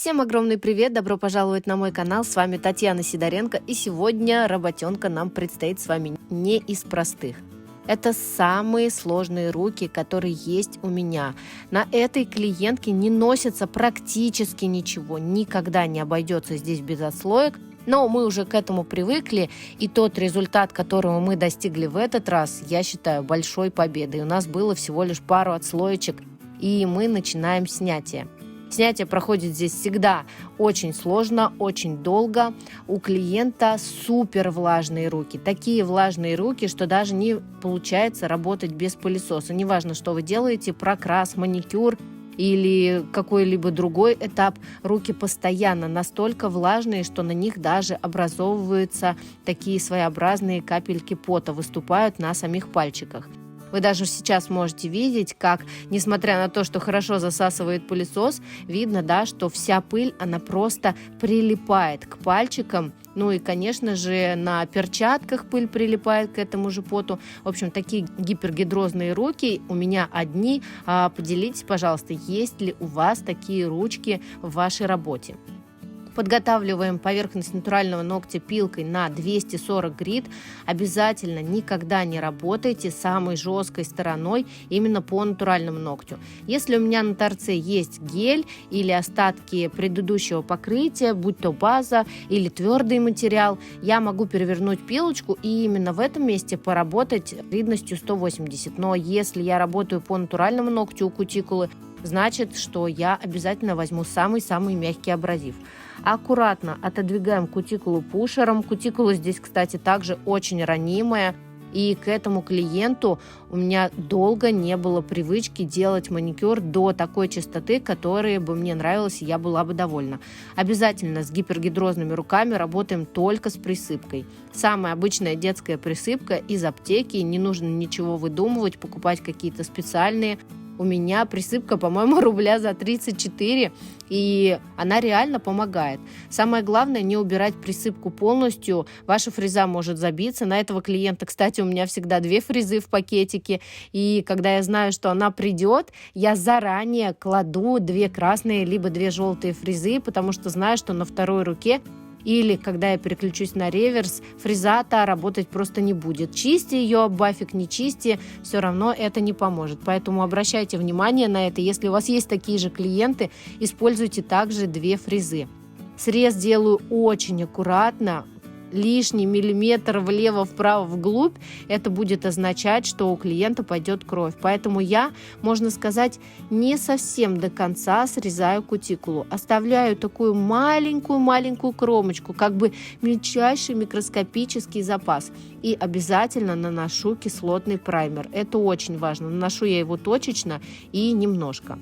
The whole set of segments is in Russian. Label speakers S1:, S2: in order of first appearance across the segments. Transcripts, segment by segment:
S1: Всем огромный привет, добро пожаловать на мой канал, с вами Татьяна Сидоренко, и сегодня работенка нам предстоит с вами не из простых. Это самые сложные руки, которые есть у меня. На этой клиентке не носится практически ничего, никогда не обойдется здесь без отслоек, но мы уже к этому привыкли, и тот результат, которого мы достигли в этот раз, я считаю большой победой. У нас было всего лишь пару отслоечек, и мы начинаем снятие. Снятие проходит здесь всегда очень сложно, очень долго. У клиента супер влажные руки. Такие влажные руки, что даже не получается работать без пылесоса. Неважно, что вы делаете, прокрас, маникюр или какой-либо другой этап. Руки постоянно настолько влажные, что на них даже образовываются такие своеобразные капельки пота, выступают на самих пальчиках. Вы даже сейчас можете видеть, как, несмотря на то, что хорошо засасывает пылесос, видно, да, что вся пыль, она просто прилипает к пальчикам. Ну и, конечно же, на перчатках пыль прилипает к этому же поту. В общем, такие гипергидрозные руки у меня одни. Поделитесь, пожалуйста, есть ли у вас такие ручки в вашей работе. Подготавливаем поверхность натурального ногтя пилкой на 240 грит. Обязательно никогда не работайте самой жесткой стороной именно по натуральному ногтю. Если у меня на торце есть гель или остатки предыдущего покрытия, будь то база или твердый материал, я могу перевернуть пилочку и именно в этом месте поработать ридностью 180. Но если я работаю по натуральному ногтю у кутикулы, значит, что я обязательно возьму самый-самый мягкий абразив. Аккуратно отодвигаем кутикулу пушером. Кутикула здесь, кстати, также очень ранимая. И к этому клиенту у меня долго не было привычки делать маникюр до такой чистоты, которая бы мне нравилась, и я была бы довольна. Обязательно с гипергидрозными руками работаем только с присыпкой. Самая обычная детская присыпка из аптеки. Не нужно ничего выдумывать, покупать какие-то специальные. У меня присыпка, по-моему, рубля за 34, и она реально помогает. Самое главное, не убирать присыпку полностью. Ваша фреза может забиться. На этого клиента, кстати, у меня всегда 2 фрезы в пакетике. И когда я знаю, что она придет, я заранее кладу 2 красные либо 2 желтые фрезы, потому что знаю, что на второй руке или когда я переключусь на реверс, фреза-то работать просто не будет. Чисти ее, бафик не чисти, все равно это не поможет. Поэтому обращайте внимание на это. Если у вас есть такие же клиенты, используйте также 2 фрезы. Срез делаю очень аккуратно. Лишний миллиметр влево, вправо, вглубь, это будет означать, что у клиента пойдет кровь. Поэтому я, можно сказать, не совсем до конца срезаю кутикулу. Оставляю такую маленькую кромочку, как бы мельчайший микроскопический запас. И обязательно наношу кислотный праймер. Это очень важно. Наношу я его точечно и немножко.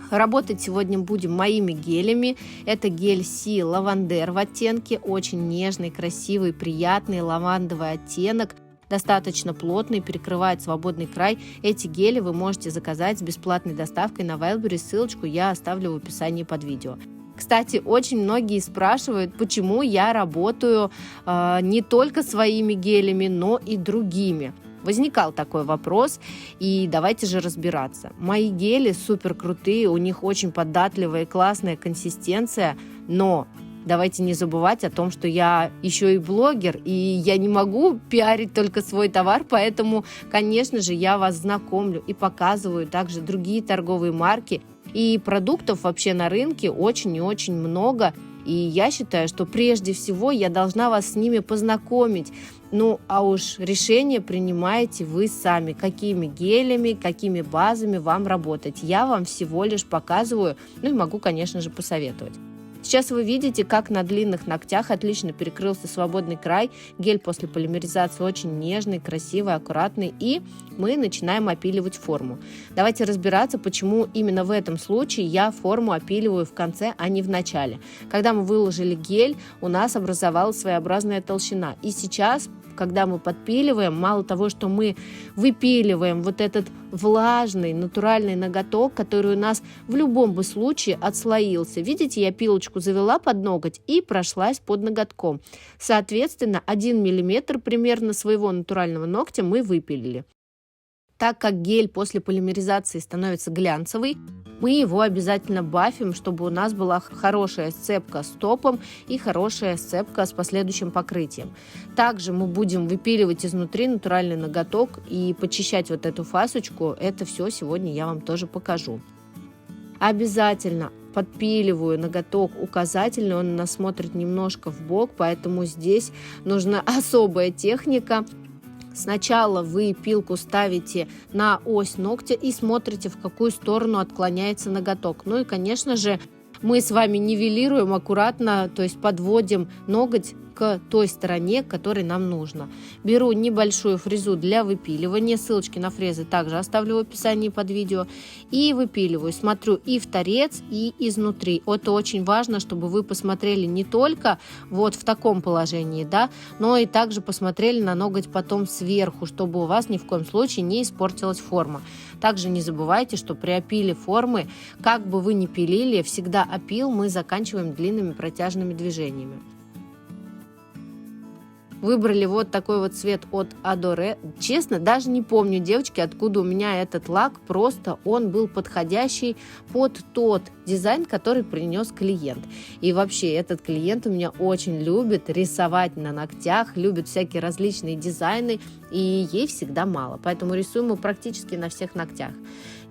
S1: Работать сегодня будем моими гелями. Это гель Си Лавандер в оттенке. Очень нежный, красивый, приятный лавандовый оттенок. Достаточно плотный, перекрывает свободный край. Эти гели вы можете заказать с бесплатной доставкой на Wildberries. Ссылочку я оставлю в описании под видео. Кстати, очень многие спрашивают, почему я работаю не только своими гелями, но и другими. Возникал такой вопрос, и давайте же разбираться. Мои гели супер крутые, у них очень податливая и классная консистенция, но давайте не забывать о том, что я еще и блогер, и я не могу пиарить только свой товар, поэтому, конечно же, я вас знакомлю и показываю также другие торговые марки, и продуктов вообще на рынке очень и очень много. И я считаю, что прежде всего я должна вас с ними познакомить. Ну, а уж решение принимаете вы сами, какими гелями, какими базами вам работать. Я вам всего лишь показываю, ну и могу, конечно же, посоветовать. Сейчас вы видите, как на длинных ногтях отлично перекрылся свободный край. Гель после полимеризации очень нежный, красивый, аккуратный. И мы начинаем опиливать форму. Давайте разбираться, почему именно в этом случае я форму опиливаю в конце, а не в начале. Когда мы выложили гель, у нас образовалась своеобразная толщина. И сейчас, когда мы подпиливаем, мало того, что мы выпиливаем вот этот влажный натуральный ноготок, который у нас в любом бы случае отслоился. Видите, я пилочку завела под ноготь и прошлась под ноготком. Соответственно, 1 мм примерно своего натурального ногтя мы выпилили. Так как гель после полимеризации становится глянцевый, мы его обязательно бафим, чтобы у нас была хорошая сцепка с топом и хорошая сцепка с последующим покрытием. Также мы будем выпиливать изнутри натуральный ноготок и почищать вот эту фасочку. Это все сегодня я вам тоже покажу. Обязательно подпиливаю ноготок указательный, он у нас смотрит немножко в бок, поэтому здесь нужна особая техника. Сначала вы пилку ставите на ось ногтя и смотрите, в какую сторону отклоняется ноготок. Ну и, конечно же, мы с вами нивелируем аккуратно, то есть подводим ноготь к той стороне, которой нам нужно. Беру небольшую фрезу для выпиливания, ссылочки на фрезы также оставлю в описании под видео, и выпиливаю, смотрю и в торец, и изнутри. Это очень важно, чтобы вы посмотрели не только вот в таком положении, да, но и также посмотрели на ноготь потом сверху, чтобы у вас ни в коем случае не испортилась форма. Также не забывайте, что при опиле формы, как бы вы ни пилили, всегда опил мы заканчиваем длинными протяжными движениями. Выбрали вот такой вот цвет от Adore. Честно, даже не помню, девочки, откуда у меня этот лак. Просто он был подходящий под тот дизайн, который принес клиент. И вообще, этот клиент у меня очень любит рисовать на ногтях, любит всякие различные дизайны, и ей всегда мало. Поэтому рисуем мы практически на всех ногтях.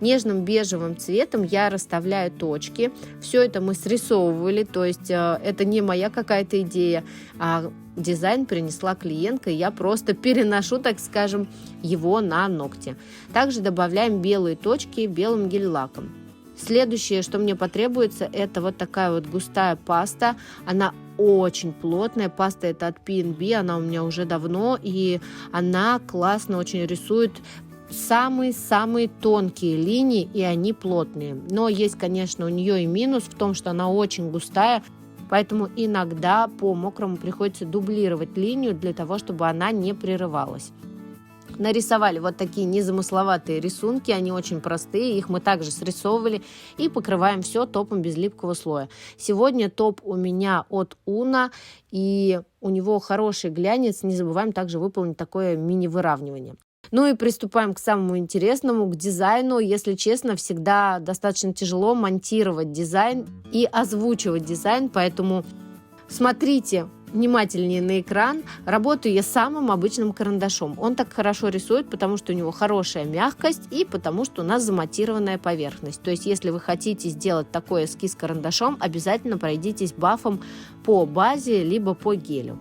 S1: Нежным бежевым цветом я расставляю точки. Все это мы срисовывали, то есть это не моя какая-то идея, а дизайн принесла клиентка, и я просто переношу, так скажем, его на ногти. Также добавляем белые точки белым гель-лаком. Следующее, что мне потребуется, это вот такая вот густая паста. Она очень плотная, паста это от P&B, она у меня уже давно, и она классно очень рисует самые-самые тонкие линии, и они плотные. Но есть, конечно, у нее и минус в том, что она очень густая, поэтому иногда по мокрому приходится дублировать линию для того, чтобы она не прерывалась. Нарисовали вот такие незамысловатые рисунки, они очень простые, их мы также срисовывали и покрываем все топом без липкого слоя. Сегодня топ у меня от Uno, и у него хороший глянец, не забываем также выполнить такое мини-выравнивание. Ну и приступаем к самому интересному, к дизайну. Если честно, всегда достаточно тяжело монтировать дизайн и озвучивать дизайн, поэтому смотрите внимательнее на экран. Работаю я самым обычным карандашом. Он так хорошо рисует, потому что у него хорошая мягкость и потому что у нас заматированная поверхность. То есть, если вы хотите сделать такой эскиз карандашом, обязательно пройдитесь бафом по базе, либо по гелю.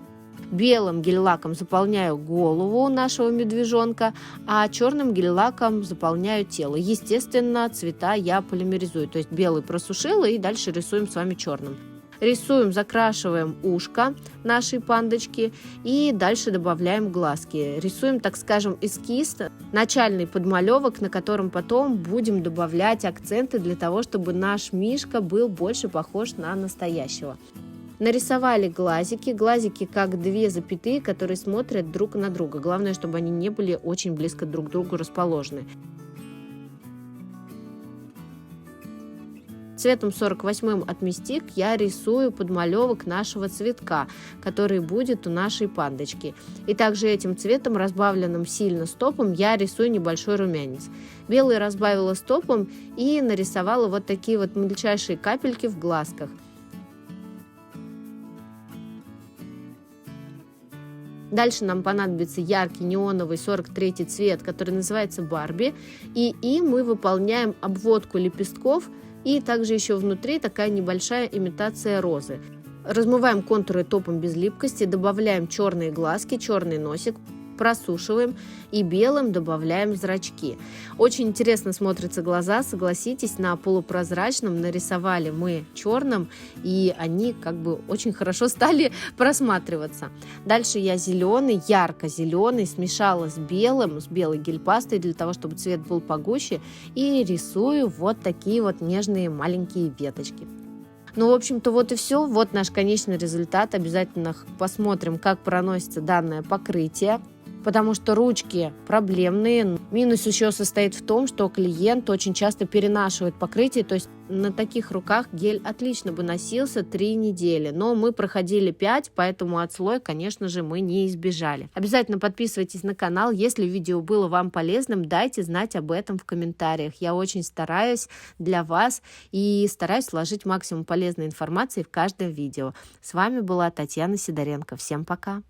S1: Белым гель-лаком заполняю голову нашего медвежонка, а черным гель-лаком заполняю тело. Естественно, цвета я полимеризую, то есть белый просушила и дальше рисуем с вами черным. Рисуем, закрашиваем ушко нашей пандочки и дальше добавляем глазки. Рисуем, так скажем, эскиз, начальный подмалевок, на котором потом будем добавлять акценты для того, чтобы наш мишка был больше похож на настоящего. Нарисовали глазики. Глазики как две запятые, которые смотрят друг на друга. Главное, чтобы они не были очень близко друг к другу расположены. Цветом 48 от Mystic я рисую подмалевок нашего цветка, который будет у нашей пандочки. И также этим цветом, разбавленным сильно стопом, я рисую небольшой румянец. Белый разбавила стопом и нарисовала вот такие вот мельчайшие капельки в глазках. Дальше нам понадобится яркий неоновый 43 цвет, который называется Барби. И им мы выполняем обводку лепестков. И также еще внутри такая небольшая имитация розы. Размываем контуры топом без липкости, добавляем черные глазки, черный носик, просушиваем и белым добавляем зрачки. Очень интересно смотрятся глаза, согласитесь, на полупрозрачном нарисовали мы черным, и они как бы очень хорошо стали просматриваться. Дальше я зеленый, ярко-зеленый смешала с белой гель-пастой для того, чтобы цвет был погуще, и рисую вот такие вот нежные маленькие веточки. Ну, в общем-то, вот и все. Вот наш конечный результат. Обязательно посмотрим, как проносится данное покрытие, потому что ручки проблемные. Минус еще состоит в том, что клиент очень часто перенашивает покрытие, то есть на таких руках гель отлично бы носился 3 недели, но мы проходили 5, поэтому отслой, конечно же, мы не избежали. Обязательно подписывайтесь на канал, если видео было вам полезным, дайте знать об этом в комментариях. Я очень стараюсь для вас и стараюсь вложить максимум полезной информации в каждое видео. С вами была Татьяна Сидоренко. Всем пока!